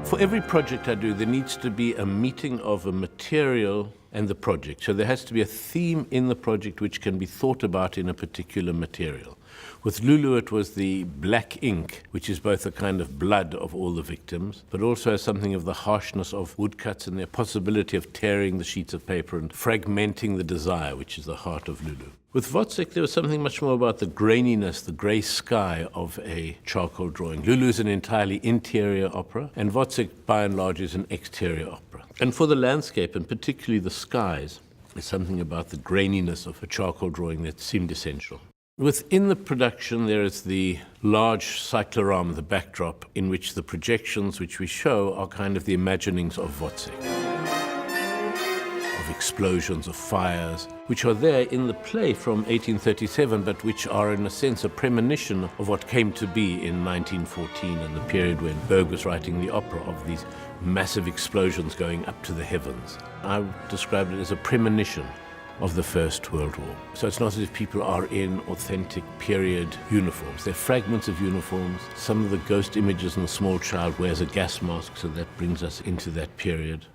For every project I do, there needs to be a meeting of a material and the project. So there has to be a theme in the project which can be thought about in a particular material. With Lulu, it was the black ink, which is both a kind of blood of all the victims, but also has something of the harshness of woodcuts and the possibility of tearing the sheets of paper and fragmenting the desire, which is the heart of Lulu. With Wozzecka, there was something much more about the graininess, the grey sky of a charcoal drawing. Lulu is an entirely interior opera, and Wozzecka, by and large, is an exterior opera. And for the landscape, and particularly the skies, there's something about the graininess of a charcoal drawing that seemed essential. Within the production, there is the large cyclorama, the backdrop, in which the projections which we show are kind of the imaginings of Wozzecka, of explosions, of fires, which are there in the play from 1837, but which are in a sense a premonition of what came to be in 1914 and the period when Berg was writing the opera, of these massive explosions going up to the heavens. I described it as a premonition of the First World War. So it's not as if people are in authentic period uniforms. They're fragments of uniforms. Some of the ghost images in the small child wears a gas mask, so that brings us into that period.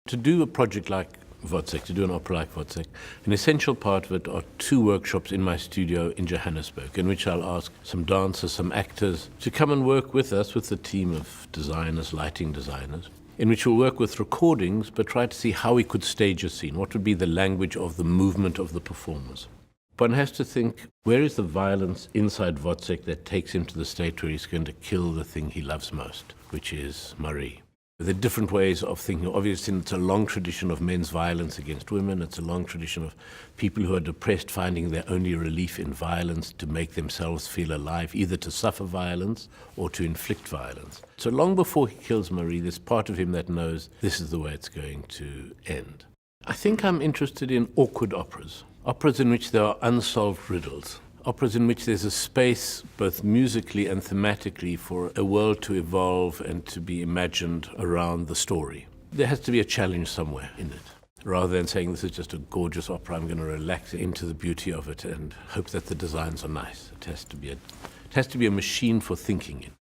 To do a project like Wozzecka, to do an opera like Wozzecka, an essential part of it are 2 workshops in my studio in Johannesburg, in which I'll ask some dancers, some actors, to come and work with us, with the team of designers, lighting designers, in which we'll work with recordings, but try to see how we could stage a scene. What would be the language of the movement of the performers? One has to think, where is the violence inside Wozzecka that takes him to the state where he's going to kill the thing he loves most, which is Marie? There are different ways of thinking. Obviously, it's a long tradition of men's violence against women. It's a long tradition of people who are depressed finding their only relief in violence to make themselves feel alive, either to suffer violence or to inflict violence. So long before he kills Marie, there's part of him that knows this is the way it's going to end. I think I'm interested in awkward operas, operas in which there are unsolved riddles. Operas in which there's a space, both musically and thematically, for a world to evolve and to be imagined around the story. There has to be a challenge somewhere in it. Rather than saying this is just a gorgeous opera, I'm going to relax into the beauty of it and hope that the designs are nice. It has to be a machine for thinking in.